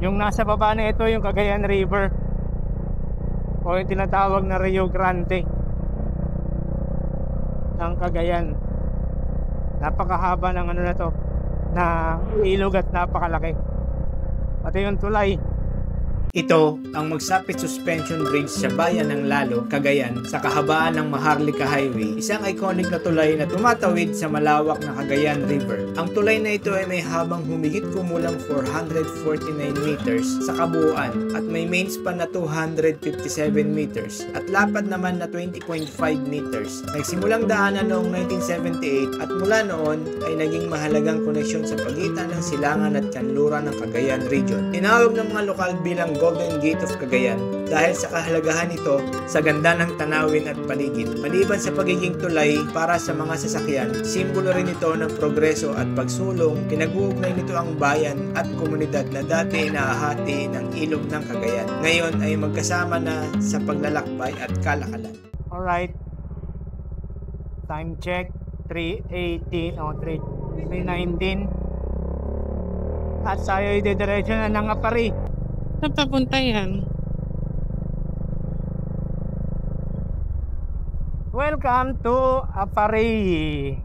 Yung nasa baba na ito, yung Cagayan River o yung tinatawag na Rio Grande ng Cagayan. Napakahaba ng ano na to, na ilog at napakalaki. Pati yung tulay. Ito ang Magsapit Suspension Bridge sa bayan ng Lalo, Cagayan sa kahabaan ng Maharlika Highway, isang iconic na tulay na tumatawid sa malawak na Cagayan River. Ang tulay na ito ay may habang humigit kumulang 449 meters sa kabuuan at may main span na 257 meters at lapad naman na 20.5 meters. Nagsimulang daanan noong 1978 at mula noon ay naging mahalagang koneksyon sa pagitan ng Silangan at Kanluran ng Cagayan Region. Tinawag ng mga lokal bilang Golden Gate of Cagayan dahil sa kahalagahan nito sa ganda ng tanawin at paligid. Maliban sa pagiging tulay para sa mga sasakyan, simbolo rin ito ng progreso at pagsulong. Pinag-uugnay nito ang bayan at komunidad na dati nahahati ng ilog ng Cagayan. Ngayon ay magkasama na sa paglalakbay at kalakalan. Alright. Time check. 3:18 o 3:19. At tayo ay didiretso na ng Apari. Saan papunta yan? Welcome to Apari.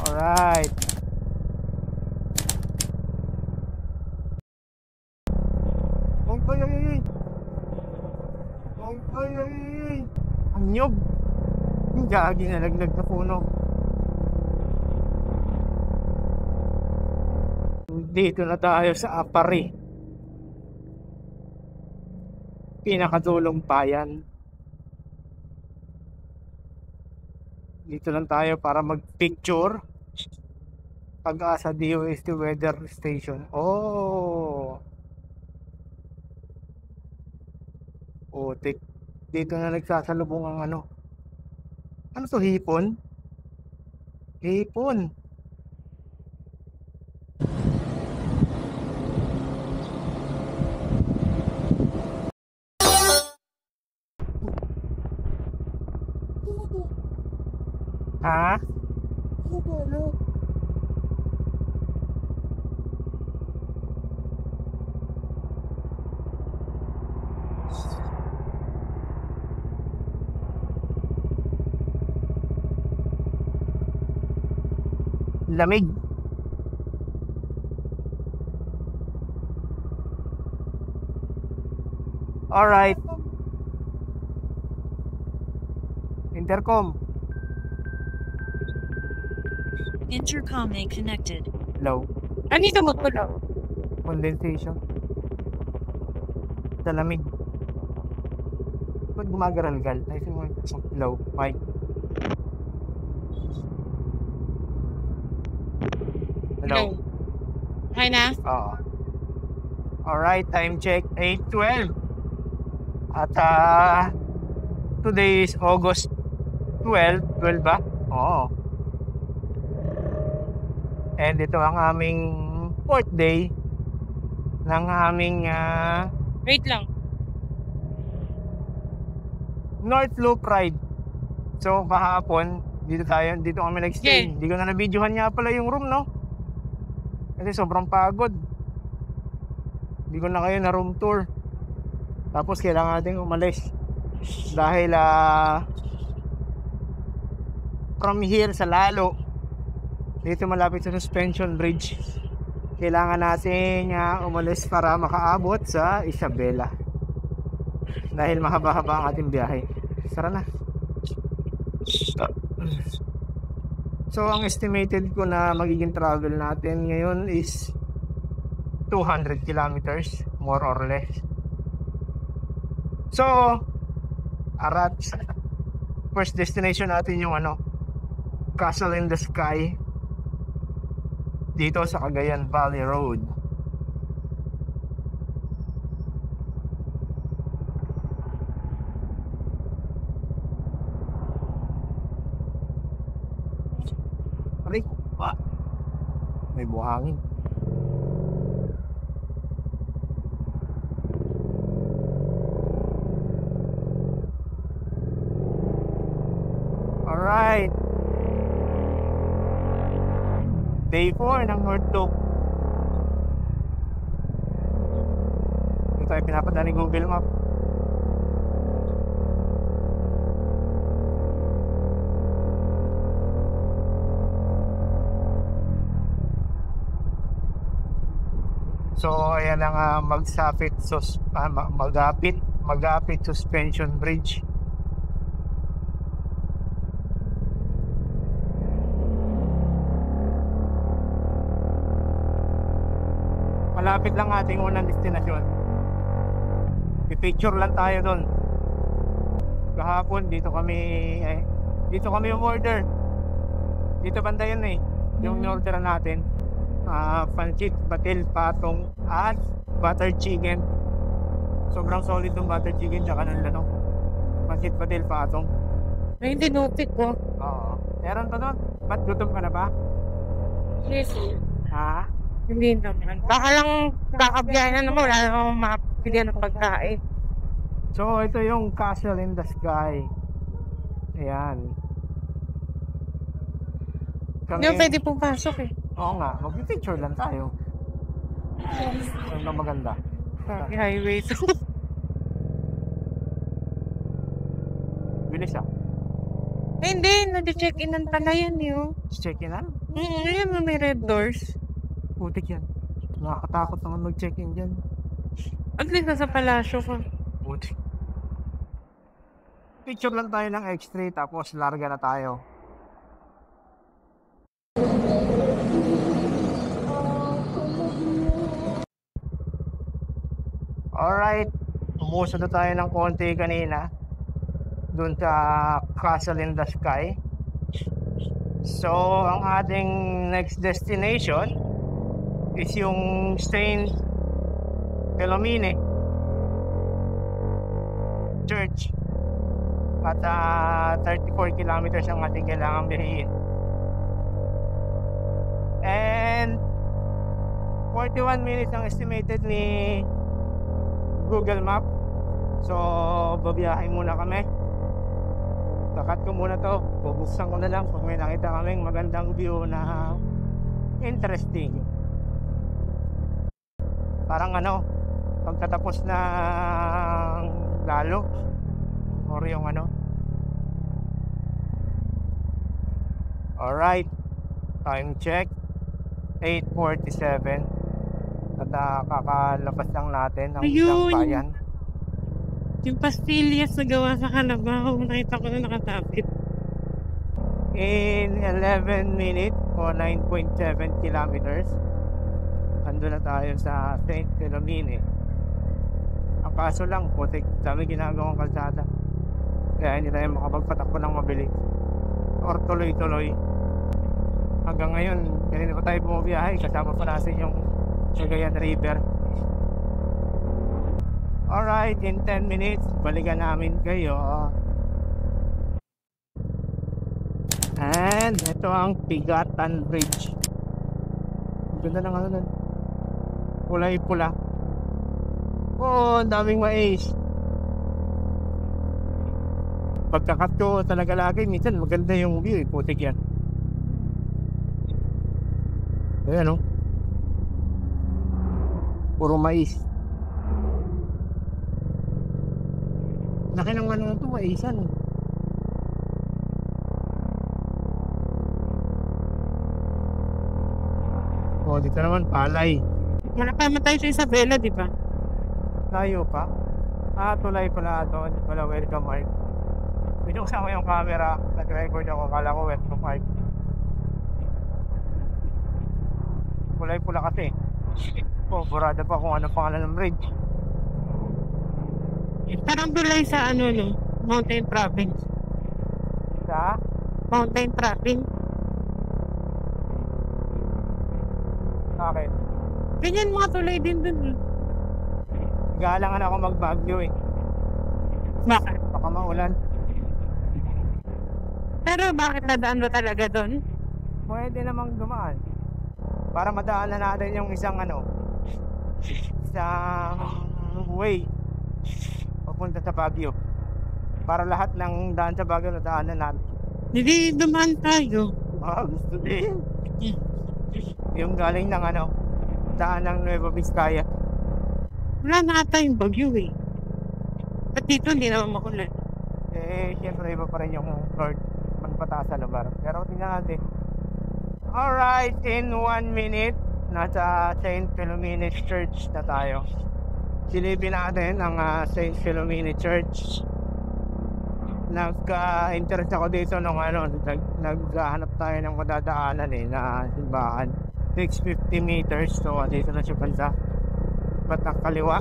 Alright. Ang nyog. Yung gagi na naglag na puno. Dito na tayo sa Apari, pinakadulong bayan. Dito lang tayo para mag-picture. Pag-asa DOST Weather Station. Oh, putik. Dito na nagsasalubong ang ano to, hipon? Hipon. Ha? Lamig. Alright. Intercom. Intercom may connected. Low. Anito magpulaw? Condensation. Sa lamig. Ba't gumagaral-gal? Ayusin mo. Low. Mic. Hello. Hi na? Oo. Alright, time check 8:12. At today is August 12. 12 ba? Oo. And ito ang aming 4th day ng aming Wait lang. North Loop ride. So kahapon dito kami nag-stay. Okay. Hindi ko na na-videohan nga pala yung room, no? Kasi sobrang pagod. Hindi ko na kayo na room tour. Tapos kailangan natin umalis dahil from here sa Lalo, dito malapit sa Suspension Bridge, kailangan natin umalis para makaabot sa Isabela dahil mahaba-haba ang ating biyahe. Tara na. So ang estimated ko na magiging travel natin ngayon is 200 kilometers more or less. So Arat, first destination natin yung Castle in the Sky dito sa Cagayan Valley Road. Aray, may buhangin. Alright, Day 4 ng North Loop. tayo pinapadala ni Google Map. So ayan ang Magapit Suspension Bridge. Malapit lang ating unang destinasyon. I-picture lang tayo doon. Kahapon dito kami umorder. Dito banda yun yung in-orderan natin. Pancit, batil, patong at butter chicken. Sobrang solid ng butter chicken tsaka ng lanong. Pancit, batil, patong. Ay, hindi nupit ko. Oo. Meron pa doon. Ba't gutom ka na ba? Yes. Ha? Hindi naman. Baka lang kakabiyahan na naman. Wala namang mapilihan ng pagkain. So ito yung Castle in the Sky. Ayan. Hindi mo pwede pumasok Oo nga, mag-picture lang tayo. Ano maganda? Highway. Bilis Hindi, nag-check-in ng palayan yun. Check-in na? Ayan, may red doors. Putik yan. Nakakatakot naman mag-check-in dyan. At least nasa palasyo ka. Putik. Picture lang tayo ng X3 tapos larga na tayo. Alright, umuso na tayo ng konti kanina dun sa Castle in the Sky. So, ang ating next destination is yung Saint Philomene Church. At 34 kilometers ang ating kailangan bihin. And 41 minutes ang estimated ni Google Map. So babiyahin muna kami. Takat ko muna to. Bubuksan ko na lang pag may nakita kaming magandang view na interesting. Parang pagtatapos ng lalo or yung Alright, time check 8:47. At kakalabas lang natin ng isang bayan. Yung pastillas na gawa sa Kalabaw, nakita ko na nakatapit. In 11 minutes o 9.7 kilometers, ando na tayo sa Saint Philomene. Ang kaso lang, putik, dami ginagawang kalsada. Kaya hindi tayo makapagpatakbo ng mabilis or tuloy-tuloy. Hanggang ngayon, kanina pa tayo bumabiyahe, kasama pa natin yung Cagayan River. Alright, in 10 minutes, balikan namin kayo. And ito ang Pigatan Bridge. Ganda ng nun. Kulay pula. Oh, ang daming mais. Pagkakat ko talaga lagi, minsan maganda yung view, putik yan. Ayan puro mais. Laki ng ito, maisan. Dito naman palay. Wala pa naman tayo sa Isabela, di ba? Layo pa? Tulay pala doon. Wala welcome mark. Binuksan ko yung camera. Nag-record ako. Kala ko welcome mark. Kulay pula kasi. Burada pa kung ano pangalan ng bridge. Parang tulay sa Mountain Province. Sa? Mountain Province. Bakit? Ganyan mga tulay din dun. Galangan ako mag-Baguio Bakit? Baka maulan. Pero bakit nadaan ba talaga dun? Pwede namang dumaan. Para madaanan natin yung isang way papunta sa Baguio. Para lahat ng daan sa Baguio nadaanan natin. Hindi dumaan tayo. Gusto din. Yung galing ng daan ng Nueva Vizcaya. Wala na ata yung bagyo eh. At dito hindi naman makulan. Siyempre iba pa rin yung Lord pataas sa lugar. Pero tingnan natin. Alright, in 1 minute, nasa St. Philomena's Church na tayo. Silipin natin ang St. Philomena Church. Nagka-interest ako dito nung naghahanap tayo ng madadaanan na simbahan. 650 meters, so dito na siya banda. Batak kaliwa.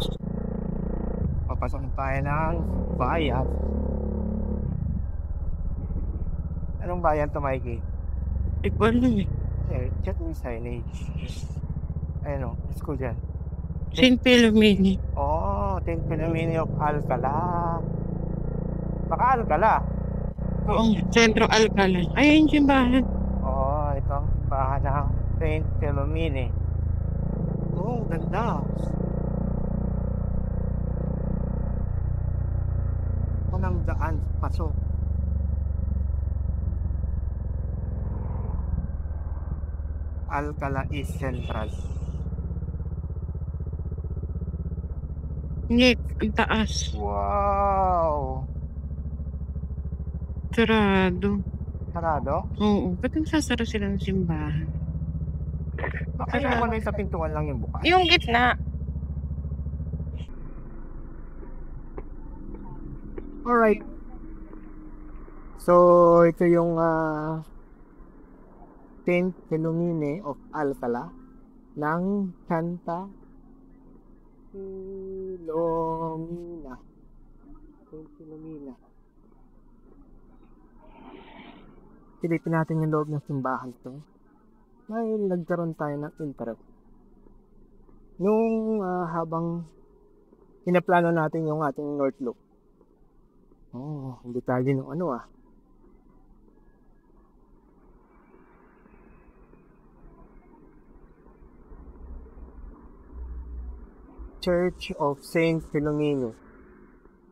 Papasok tayo ng bayan. Anong bayan to, Mikey? Iba lang eh. Check mo yung signage. Ayun o, let's go dyan. St. Philomena. St. Philomena of Alcala. Baka Alcala. Oo, Sentro Alcala. Ayun yung simbahan. Ito ang simbahan ng St. Philomena. Ganda. Anong daan? Pasok. Alcala East Central. Nick, ang taas. Wow! Sarado. Sarado? Oo, ba't nagsasara sila ng simbahan? Baka yung naman sa pintuan lang yung bukas. Yung gitna. Alright. So, ito yung St. Philomena of Alcala ng Santa Filomena. St. Philomena. Silipin natin yung loob ng simbahan to. Dahil nagkaroon tayo ng interest. Nung habang pinaplano natin yung ating North Loop. Ang detalye ng Church of St. Philomena,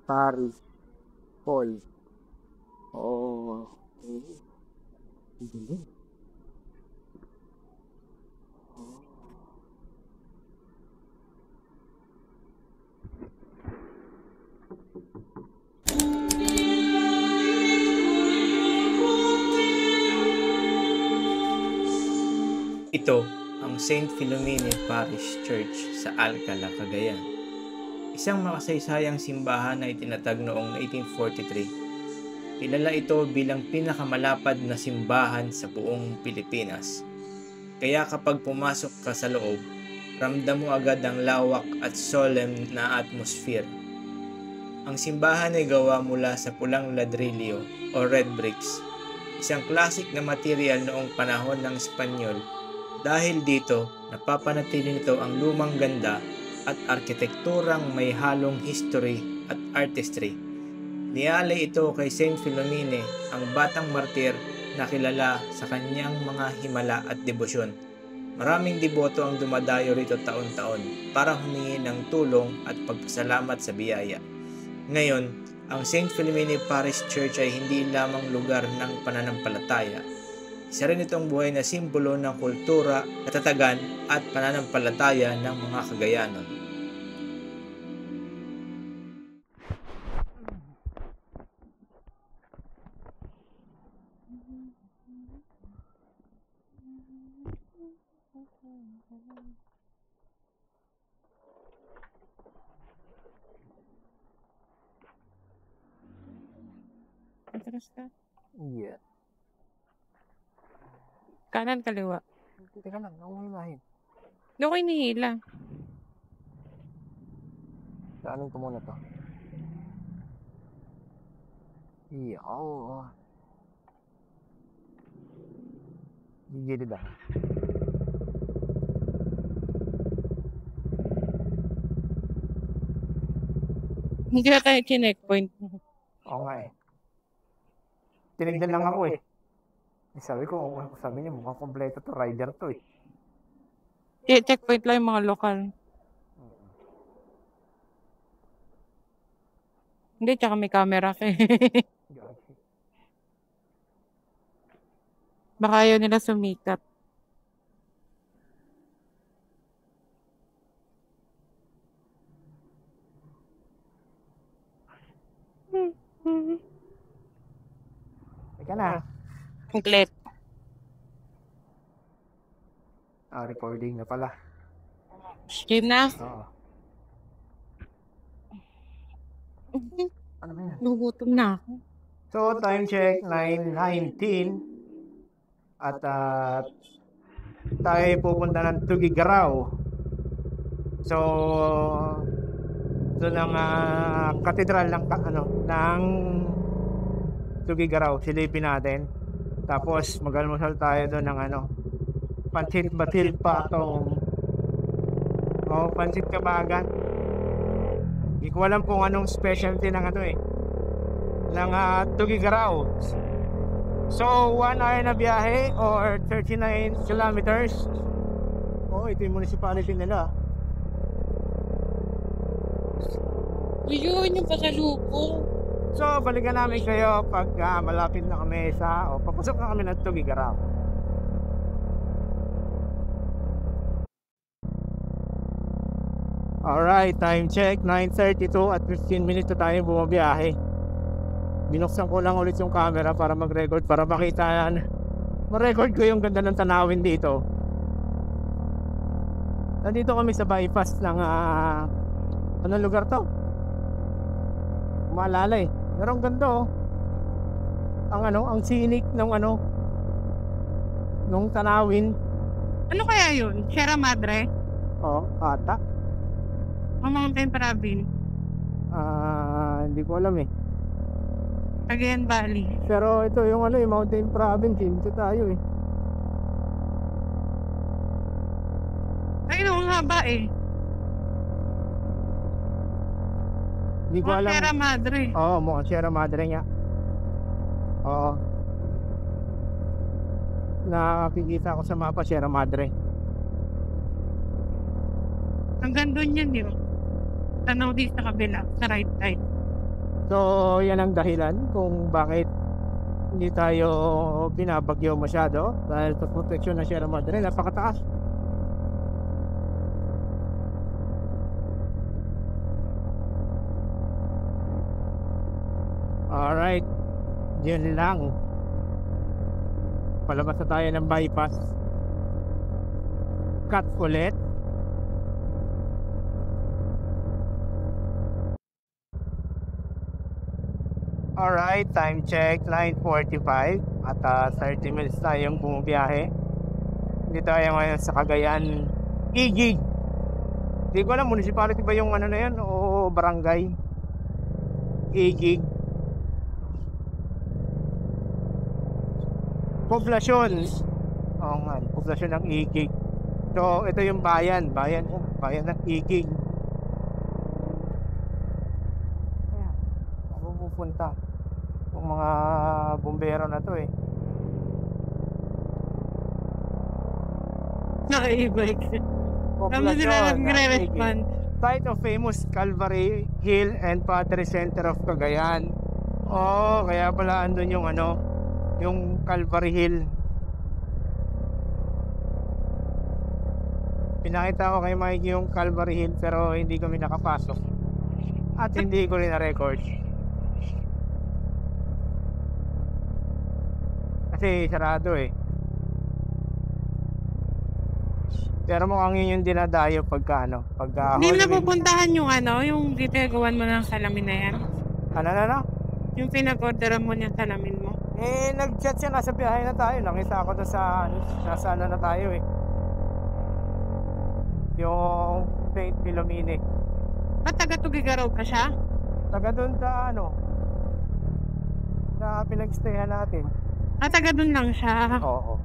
Paris, Paul. Ito ang St. Philomena Parish Church sa Alcala, Cagayan. Isang makasaysayang simbahan na itinatag noong 1843. Kilala ito bilang pinakamalapad na simbahan sa buong Pilipinas. Kaya kapag pumasok ka sa loob, ramdam mo agad ang lawak at solemn na atmosphere. Ang simbahan ay gawa mula sa pulang ladrilyo o red bricks, isang classic na material noong panahon ng Espanyol. Dahil dito, napapanatili nito ang lumang ganda at arkitekturang may halong history at artistry. Nialay ito kay St. Philomena, ang batang martir na kilala sa kanyang mga himala at debosyon. Maraming deboto ang dumadayo rito taon-taon para humingi ng tulong at pagpasalamat sa biyaya. Ngayon, ang St. Philomena Parish Church ay hindi lamang lugar ng pananampalataya. Isa rin itong buhay na simbolo ng kultura, katatagan at pananampalataya ng mga Cagayanon. Atras ka. Yeah. Kanan, kaliwa. Teka lang, nakuhilahin. Doon ko inihila. Saanin ko muna to. Iyaw. Gigilid ah. Hindi na tayo chineckpoint. Oo nga eh. Tinignan lang ako eh. Sabi niya mukhang kompleto to, rider to eh. Checkpoint lang yung mga lokal. Hindi, tsaka may camera ka eh. Baka ayaw nila sumikat. Teka na. Complete. Recording na pala. Stream na. Oo. Ano ba yan? Nagugutom na ako. So, time check, 9:19. At tayo pupunta ng Tugigaraw. So, doon ang katedral ng Tugigaraw, silipin natin. Tapos mag-almusal tayo doon ng pansit batil patong pansit kabagan. Hindi ko alam kung anong specialty ng ng Tugigaraw. So 1 hour na biyahe or 39 kilometers. Ito yung municipality nila. Yun yung pasalubong. So balikan namin kayo pag malapit na kami papasok na kami ng Tugigaraw. Alright, time check, 9:32 at 15 minutes na tayo bumabiyahe. Binuksan ko lang ulit yung camera para mag-record, para makita ma-record ko yung ganda ng tanawin dito. Nandito kami sa bypass ng anong lugar to? Maalala pero ang ganda ang scenic ng nung tanawin. Ano kaya yun? Sierra Madre? Ata. O Mountain Province? Hindi ko alam Cagayan Valley? Pero ito yung Mountain Province, dito tayo Ay, ang haba Hindi ko alam. Sierra Madre. Oo, mukhang Sierra Madre nga. Oo. Nakakikita ko sa mapa Sierra Madre. Hanggang doon yun yun. Tanaw di sa kabila, sa right side. So, yan ang dahilan kung bakit hindi tayo binabagyo masyado dahil sa protection ng Sierra Madre, napakataas. Alright, yun lang. Palabas na tayo ng bypass. Cut ulit. Alright, time check 9:45 at 30 minutes tayong bumibiyahe. Hindi tayo ngayon sa Cagayan Igig. Hindi ko alam municipality ba yung na yan o barangay. Igig. Poblasyon. Oo nga, poblasyon ng Igig. So ito yung bayan ng Igig. Pupunta yung mga bumbero na to Nakaibig. Kami sila nagre-respond. Site of famous Calvary Hill and Pottery Center of Cagayan. Kaya pala andun yung yung Calvary Hill. Pinakita ko kay Mike yung Calvary Hill pero hindi kami nakapasok at hindi ko rin na-record kasi sarado pero mukhang yun yung dinadayo pagka Hindi mo napupuntahan yung yung ginagawan mo ng salamin na yan? Ano? Yung pinag-orderan mo niyang salamin mo? Nag-chat siya, nasa biyahe na tayo. Nakita ako doon sa nasa na tayo yung St. Philomene. Ba't taga-Tugigaraw ka siya? Taga doon sa na pinag-stayan natin. Taga doon lang siya? Oo.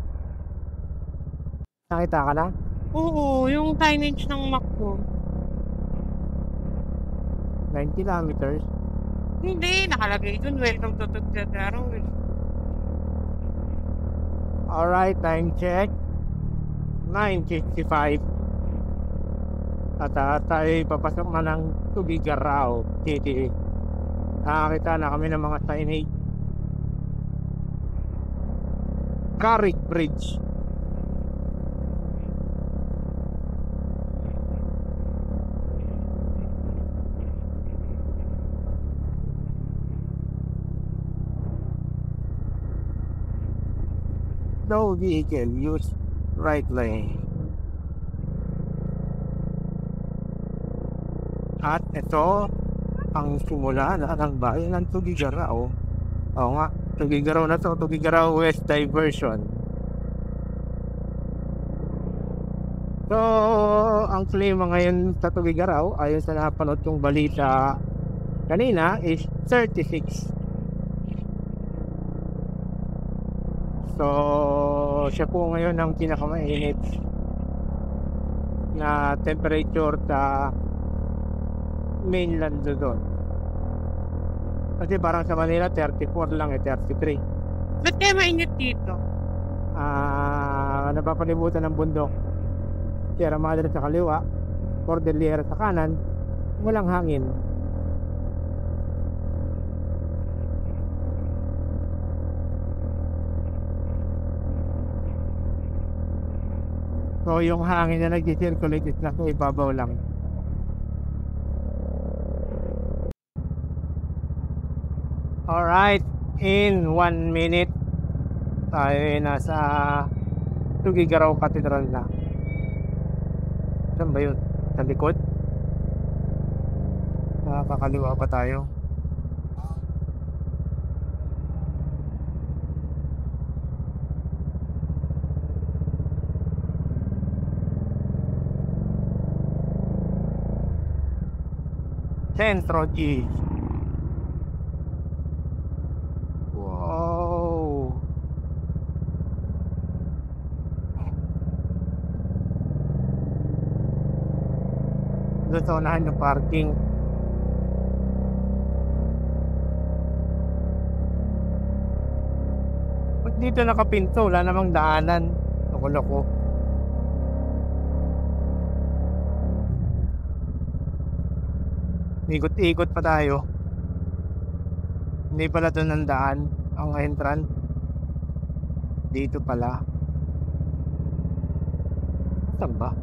Nakita ka na? Oo, yung signage ng Macdo. 9 kilometers. Hindi, nakalagay doon. Welcome to Tugigaraw. Alright, time check 9:55 at tayo papasok na ng Tugigaraw City. Nakakita na kami ng mga signage. Carrick Bridge. No vehicle, use right lane. At ito ang simula ng bayan ng Tugigaraw. Oo nga, Tugigaraw na to, Tugigaraw West Diversion. So, ang klima ngayon sa Tugigaraw, ayon sa napanood kong balita kanina, is 36. So, siya po ngayon ang pinakamainit na temperature sa mainland doon. Kasi parang sa Manila 34 lang 33. Ba't kayo mainit dito? Napapalibutan ng bundok. Sierra Madre sa kaliwa, Cordillera sa kanan, walang hangin. So yung hangin na nag-circulate is nasa ibabaw lang. Alright, in 1 minute tayo ay nasa Tugigaraw Cathedral na. Saan ba yun? Sa likod? Nakakaliwa pa tayo. Centro G. Wow. Doon sa unahan yung parking. Ba't dito nakapinto? Wala namang daanan. Loko-loko. Ikot-ikot pa tayo. Hindi pala doon ang daan. Ang entrance dito pala. Saan ba?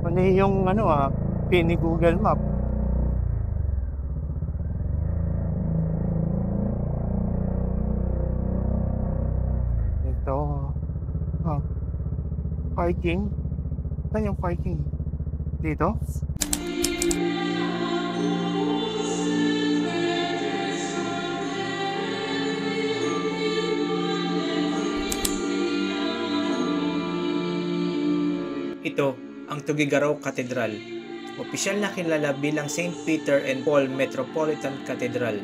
Ano yung pin ni Google Map? Ito. Parking. Saan yung parking? Dito? Ito ang Tugigaraw Cathedral. Opisyal na kilala bilang St. Peter and Paul Metropolitan Cathedral.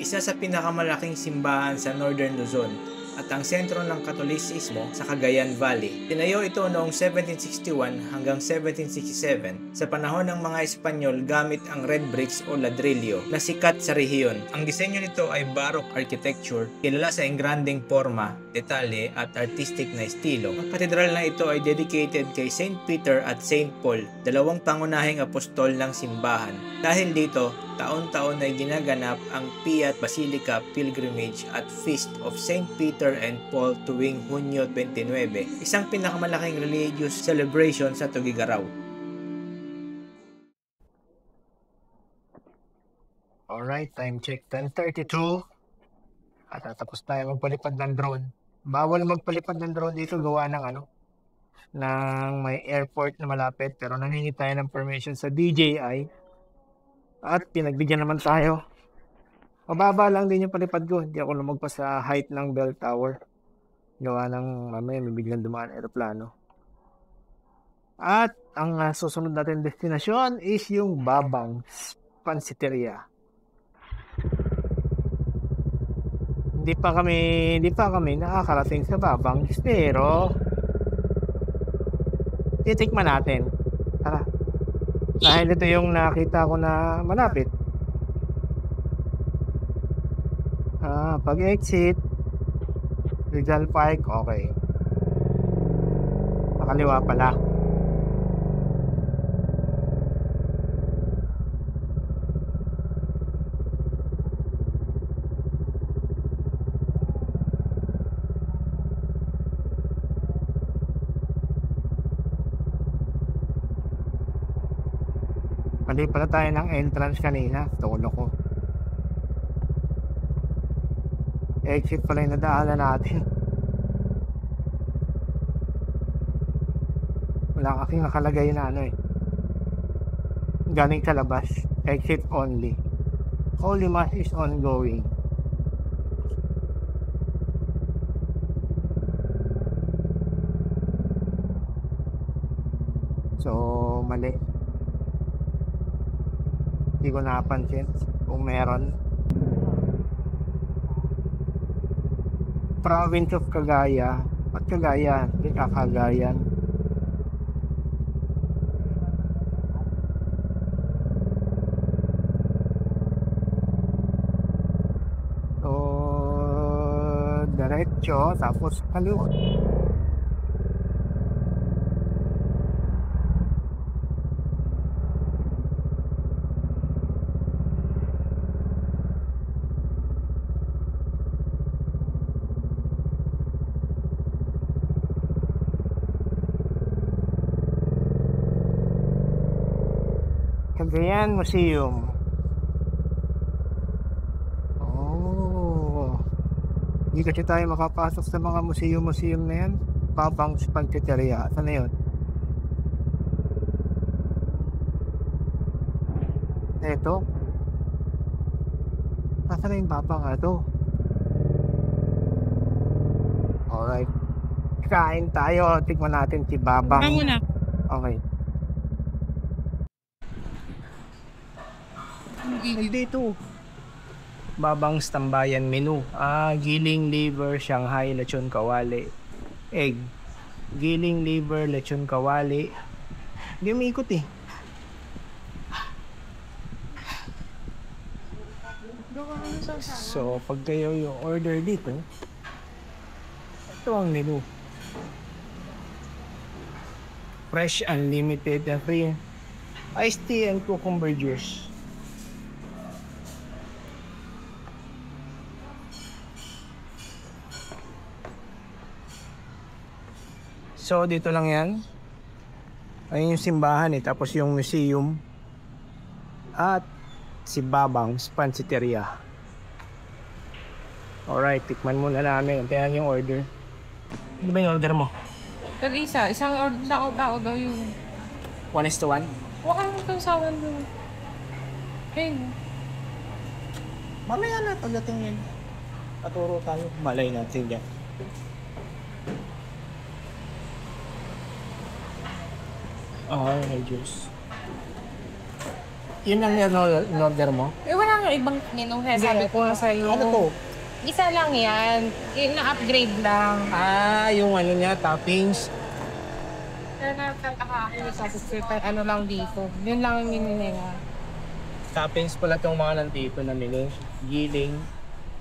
Isa sa pinakamalaking simbahan sa Northern Luzon at ang sentro ng Katolisismo sa Cagayan Valley. Tinayo ito noong 1761 hanggang 1767 sa panahon ng mga Espanyol gamit ang red bricks o ladrillo na sikat sa rehiyon. Ang disenyo nito ay Baroque architecture, kilala sa engranding forma, detalye at artistic na estilo. Ang katedral na ito ay dedicated kay St. Peter at St. Paul, dalawang pangunahing apostol ng simbahan. Dahil dito, taon-taon ay ginaganap ang Piat Basilica Pilgrimage at Feast of St. Peter and Paul tuwing Hunyo 29, isang pinakamalaking religious celebration sa Tugigaraw. Alright, time check 10:32. At tapos tayo magpalipad ng drone. Bawal magpalipad ng drone dito gawa ng ng may airport na malapit, pero nanghingi tayo ng permission sa DJI. At pinagbigyan naman tayo. Mababa lang din yung palipad ko. Hindi ako lumagpas sa height ng bell tower. Gawa ng mamaya may biglang dumaan aeroplano. At ang susunod natin destinasyon is yung Babang Pansiteria. Hindi pa kami nakakarating sa Babang, pero titikman natin. Tara. Dahil ito yung nakita ko na malapit. Pag exit Rizal Park, okay. Nakaliwa pala. Mali pala tayo ng entrance kanina. Tolo ko. Exit pala yung nadaanan natin. Wala kasing nakalagay na ano eh. Galing sa labas. Exit only. Holy Mass is ongoing. So, mali. Hindi ko napansin kung meron. Province of Cagayan. At Cagayan? Hindi ka Cagayan. So, diretso. Tapos kaliwa. Cagayan Museum. Oh. Hindi kasi tayo makapasok sa mga museum na yan. Babang's Pansiteria. Saan na yun? Eto. Nasaan na yung babang ito? Alright. Kain tayo. Tignan natin si Babang. Ano muna? Okay. Dito. Babang's Tambayan menu. Giling liver, Shanghai, lechon kawali, egg. Giling liver, lechon kawali. Hindi umiikot eh. So, pag kayo yung order dito, ito ang menu. Fresh, unlimited, and free iced tea and cucumber juice. So, dito lang yan. Ayun yung simbahan eh. Tapos yung museum. At si Babang's Pansiteria. Alright, tikman muna namin. Antayan yung order. Ano ba yung order mo? Pero isang order tao daw yung... 1:1? Huwag ka naman itong sawan doon. Hey. Mamaya na pagdating yun. Paturo tayo. Malay natin yan. May juice. Yun ang in-order mo? Wala nga ibang menu. Sabi ko nga sa'yo. Ano to? Isa lang yan. Na-upgrade lang. Yung ano niya, toppings. Kaya nakakakain sa sisipan, ano lang dito. Yun lang ang menu nila. Toppings pala itong mga nandito na menu. Giling,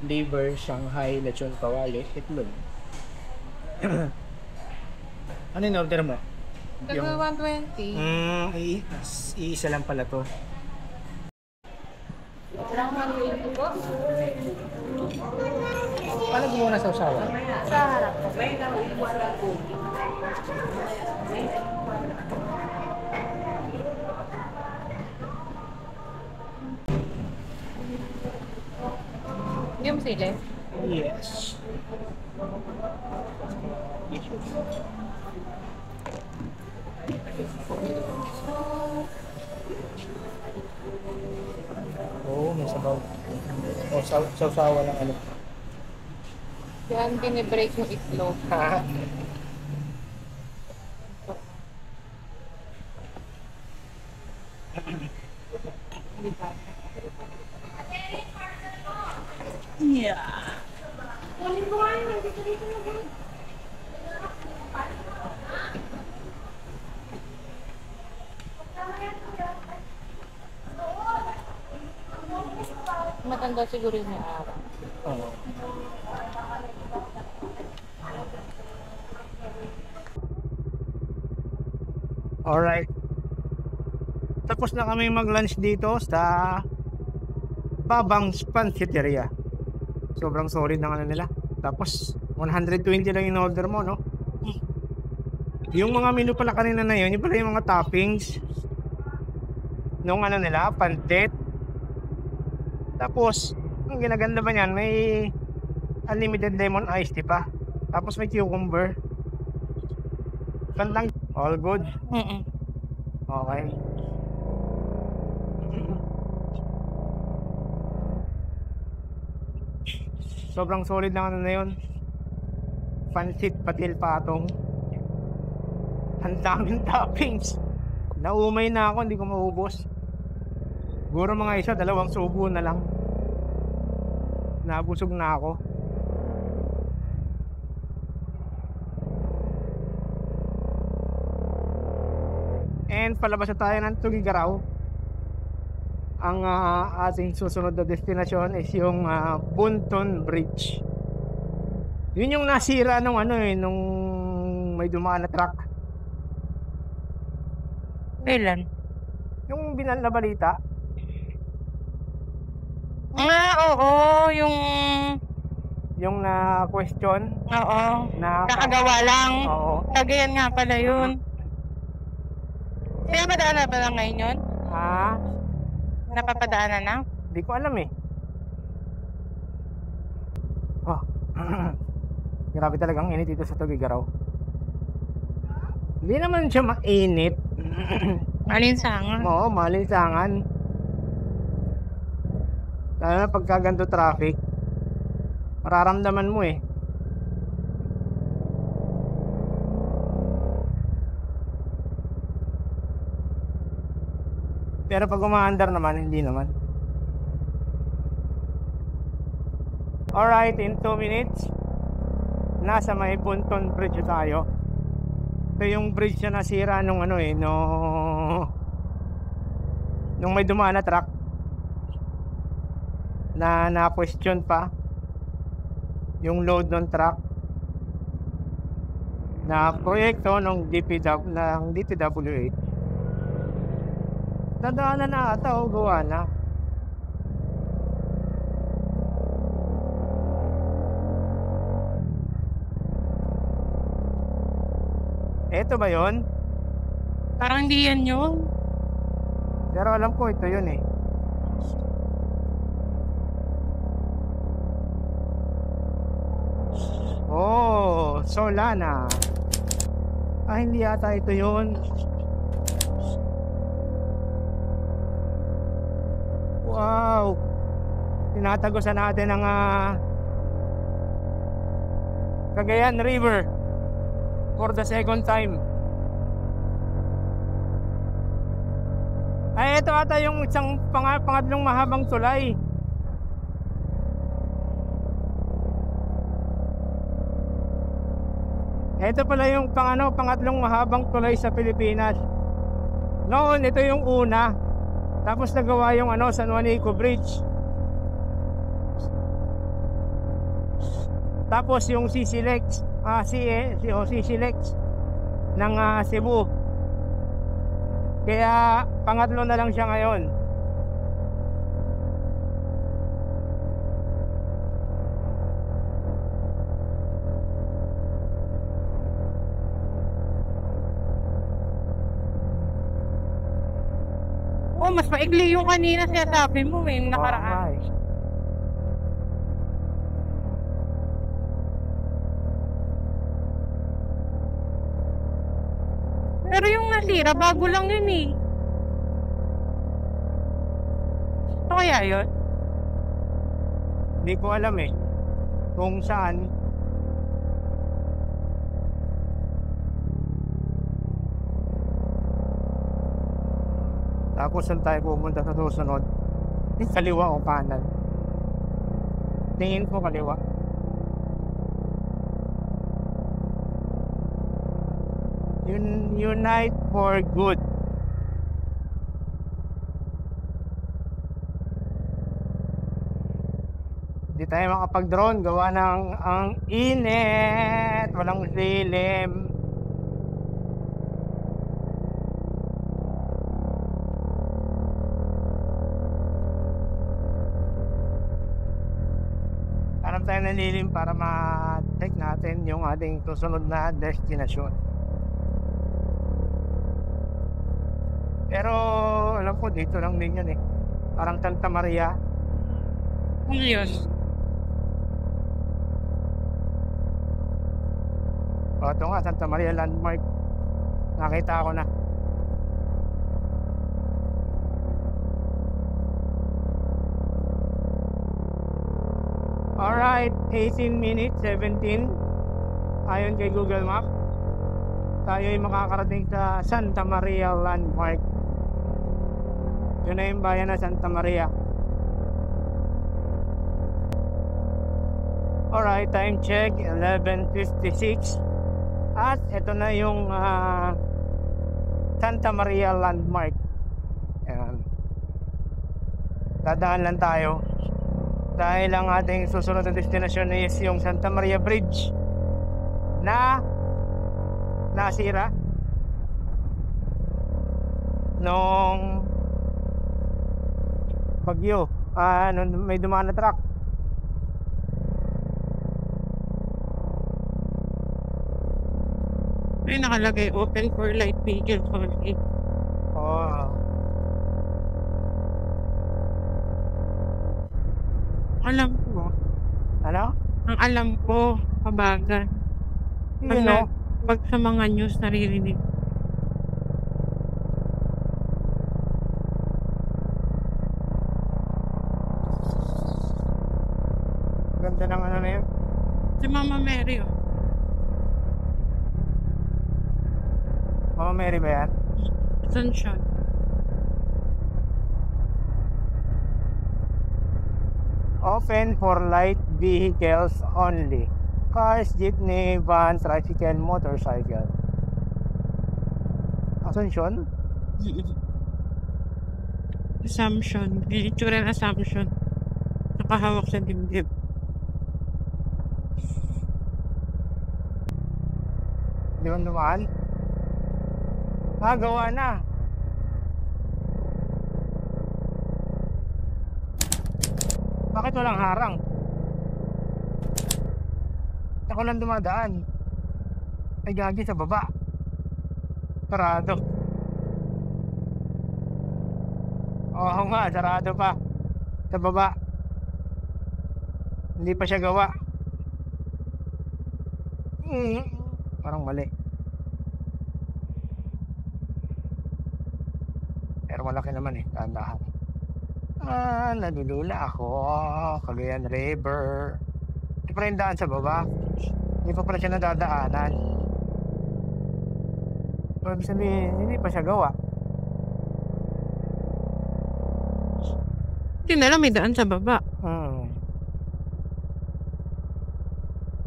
liver, Shanghai, lechon kawali, itlog. Ano in-order mo? Dalawa 120. Iisa lang pala to. Dalawa 120 po. Paano gumawa na sa usawa? Sa harap. Yung sili. Yes. May sabaw. Sausawa ng ano. Yan, binibreak yung itlog. Ha? Yeah. Matanda siguro yung may araw. Oo. Alright. Tapos na kami mag-lunch dito sa Babang's Pansiteria. Sobrang solid ng ano nila. Tapos 120 lang yung order mo, no? Yung mga menu pala kanina na yun, yung pala yung mga toppings nung ano nila, pantit. Tapos, ang ginaganda ba niyan, may unlimited lemon iced tea pa. Tapos may cucumber. Gandang, all good. Mm-mm. Okay. Sobrang solid ng ano na yun. Pansit patil patong. Ang daming toppings. Naumay na ako, hindi ko maubos. Siguro mga isa, 2 subo na lang. Nabusog na ako. And palabas na tayo ng Tugigaraw. Ang ating susunod na destinasyon is yung Bunton Bridge. Yun yung nasira nung nung may dumaan na truck. Kailan? Yung binal na balita. Oo, Yung na question oo. na Kakagawa lang. Oo. Kagayan nga pala yun. Kaya padaanan pa lang ngayon yun? Napapadaanan na? Hindi ko alam eh. Oh. Grabe talagang init dito sa Tugigaraw. Hindi naman siya mainit. Malinsangan. Oo, malinsangan. Lalo na pagka ganito traffic, mararamdaman mo eh. Pero pag umaandar naman, hindi naman. Alright, in 2 minutes, nasa may Bunton Bridge tayo. Ito yung bridge na nasira nung nung may dumaan na truck na na-question pa yung load ng truck na proyekto ng DPWH. Dadaanan na ata o gawa na. Eto ba yon? Parang hindi yan yun. Pero alam ko ito yun eh. Oh, Solana. Hindi yata ito yun. Wow. Tinatagusan natin ang Cagayan River for the second time. Ito ata yung isang pangatlong mahabang tulay. Ito pala yung pangatlong mahabang tulay sa Pilipinas. Noon, ito yung una. Tapos nagawa yung San Juanico Bridge. Tapos yung CCLEX, CCLEX ng Cebu. Kaya pangatlo na lang siya ngayon. Mas maigli yung kanina sinasabi mo nakaraan. Okay. Pero yung nasira, bago lang yun eh. Ito kaya yun? Hindi ko alam eh kung saan. Tapos saan tayo pupunta sa susunod? Kaliwa o kanan? Tingin ko kaliwa. Unite for good. Hindi tayo makapag-drone. Gawa ng ang init. Walang silim. Hanap tayo ng lilim para ma-check natin yung ating susunod na destinasyon. Pero alam ko dito lang din yan eh. Parang Santa Maria. Ano yun? O, ito nga, Santa Maria Landmark. Nakita ko na. Alright, 18 minutes, 17. Ayon kay Google Map. Tayo ay makakarating sa Santa Maria Landmark. Yun na yung bayan na Santa Maria. Alright, time check, 11:56. At ito na yung Santa Maria Landmark. Ayan. Dadaan lang tayo. Dahil ang ating susunod na destinasyon is yung Santa Maria Bridge na nasira nung bagyo. Nung may dumaan na truck. May nakalagay open for light vehicle only. Oh, Alam ko. ano? Ang alam ko, kabagan. You know, Pag sa mga news naririnig. ganda ng ano na yun. Si Mama Mary, oh. Mama Mary ba yan? Saan siya? Open for light vehicles only. Cars, jeepney, van, tricycle, motorcycle. Asunsyon? Assumption. Itsura ng assumption. Nakahawak sa dibdib. Di ba dumaan? Gawa na. Bakit walang harang? Ako lang dumadaan. Ay gagi sa baba. Sarado. Oo nga, sarado pa. Sa baba. Hindi pa siya gawa. Parang mali. Pero malaki naman eh, dahan-dahan. Nalulula ako. Cagayan River. Hindi pa rin daan sa baba. Hindi pa pala siya nadadaanan. So, ibig sabihin, hindi pa siya gawa. Hindi na lang may daan sa baba.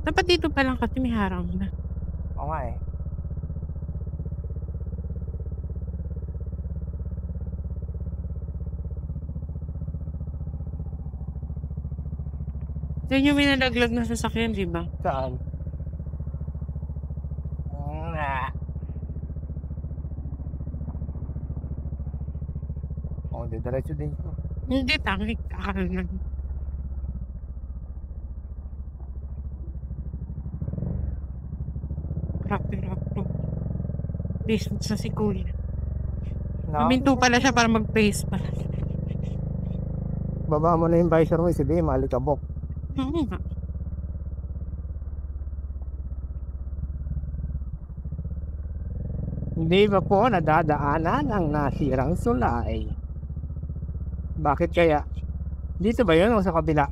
Dapat dito pa lang kasi may harang na. Oo nga eh. Yan yung may nalaglag na sasakyan, di ba? Saan? Oh, diretso din siya. Hindi, tangik. Kakalan. Rapid. Facebook sa si Kuya. No? Paminto pala siya para mag-face pala. Baba mo na yung visor mo, sabihin, malikabok. Oo nga. Hindi ba po nadadaanan ang nasirang sulay? Bakit kaya? Dito ba yun o sa kabila?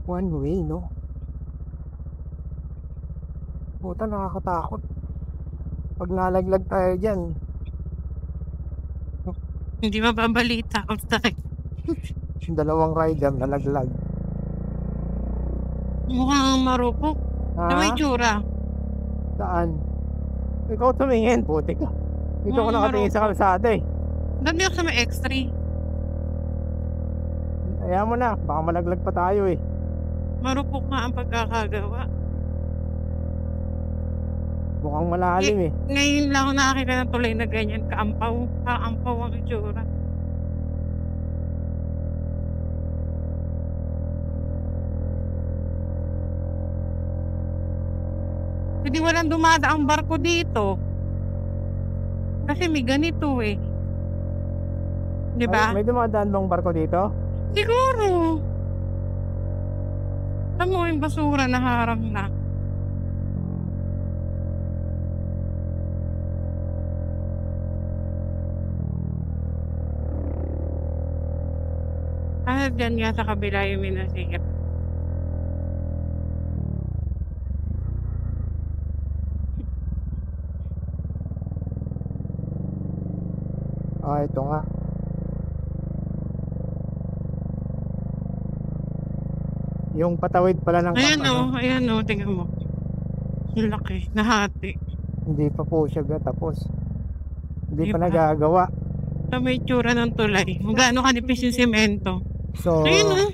One way, no? Puta, nakakatakot. Pag nalaglag tayo dyan. Hindi mababalita ako tayo. Yung dalawang rider nalaglag. Mukhang marupok. Na may tsura. Saan? Ikaw tumingin, puti ka. Dito ko nakatingin sa kalsada eh. Dami ako sa may X3. Ayaw mo na, baka malaglag pa tayo eh. Marupok nga ang pagkakagawa. Mukhang malalim eh. Ngayon lang ako nakakita ng tulay na ganyan. Kaampaw. Kaampaw ang itsura. Hindi walang dumadaang barko dito. Kasi may ganito eh. Di ba? May dumadaan bang barko dito? Siguro. Alam mo yung basura na harang na. Dyan nga sa kabila yung minasikat. Ito nga. Yung patawid pala ng Ayan o, tingnan mo. Yung laki, nahati. Hindi pa po siya tapos. Hindi Di pa pa. nagagawa. Ito may tsura ng tulay. Magkano kanipis yung semento. So, Ayun o,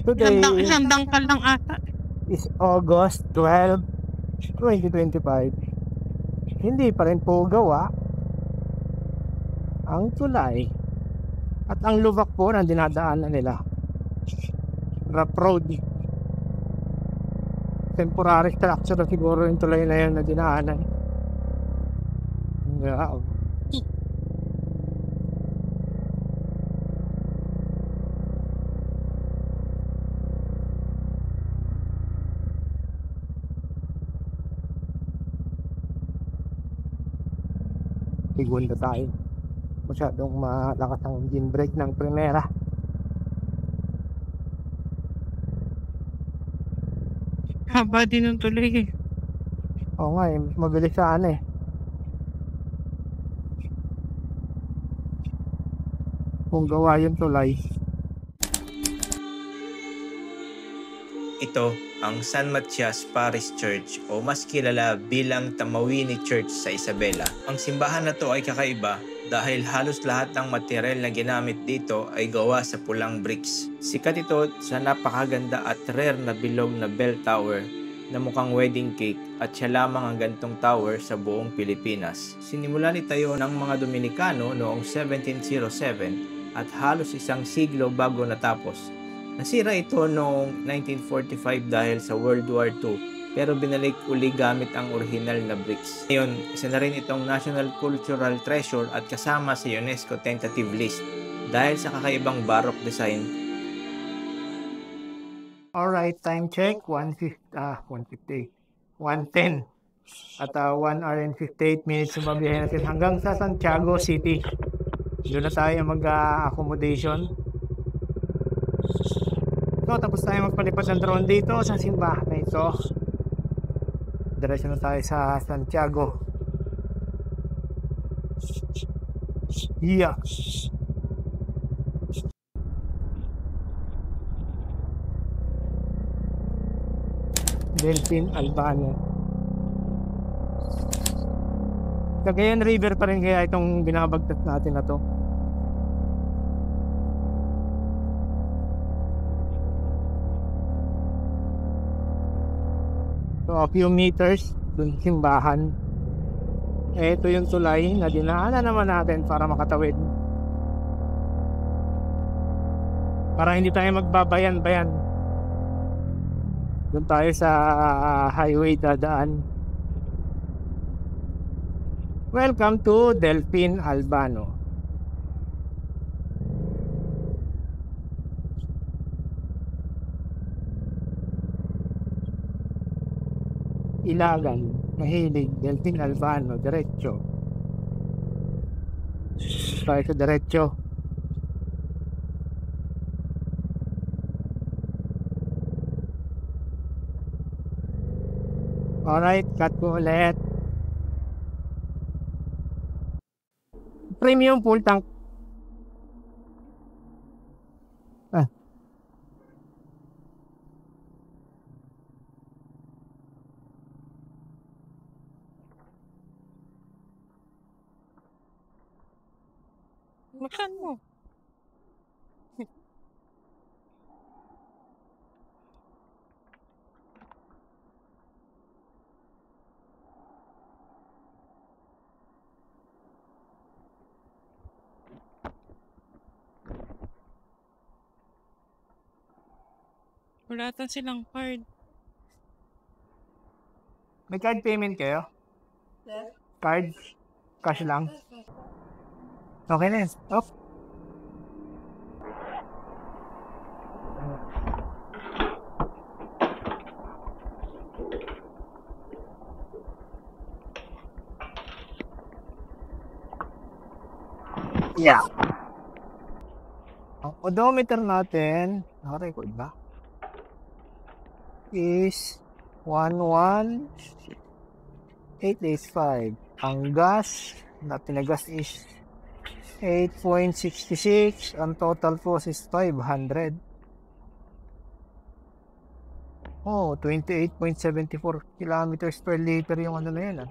today isang dangkal lang ata. is August 12, 2025. Hindi pa rin po gawa ang tulay. At ang lubak po na dinadaanan nila. Rough road. Temporary structure na siguro yung tulay na yun na dinaanan. Wow. Segunda tayo. Masyadong malakas ang engine brake ng Primera. Haba din ng tulay eh. Oo nga mas mabilis saan eh. Kung gawa yung tulay. Ito ang San Matias Parish Church o mas kilala bilang Tamawini Church sa Isabela. Ang simbahan na to ay kakaiba dahil halos lahat ng material na ginamit dito ay gawa sa pulang bricks. Sikat ito sa napakaganda at rare na bilog na bell tower na mukhang wedding cake at siya lamang ang gantong tower sa buong Pilipinas. Sinimulan itayo ng mga Dominikano noong 1707 at halos isang siglo bago natapos. Nasira ito noong 1945 dahil sa World War II pero binalik uli gamit ang original na bricks. Ngayon, isa na rin itong National Cultural Treasure at kasama sa UNESCO Tentative List dahil sa kakaibang Baroque design. Alright, time check 1:10 at 1 hour and 58 minutes yung mabiyahe natin hanggang sa Santiago City. Doon na tayo mag-accommodation. So, tapos tayo magpalipad ng drone dito sa simbahan na ito. Diretso na tayo sa Santiago. Yeah. Delfin Albano. Cagayan River pa rin kaya itong binabagtas natin na to. So a few meters dun sa simbahan. Ito yung tulay na dinaanan naman natin para makatawid. Para hindi tayo magbabayan-bayan. Doon tayo sa highway dadaan. Welcome to Delfin Albano. Ilagan, Mahilig, Delfin Albano, diretso. Tayo sa diretso. Alright, cut ko ulit. Premium full tank. Makan mo. Wala ata silang card. May card payment kayo? Card? Cash lang? Okay na yun. Off. Yeah. Ang odometer natin, naka-record ba? Is 11,885. Ang gas na pinagas is 8.66. Ang total po is 500. Oh, 28.74 kilometers per liter yung ano na yun.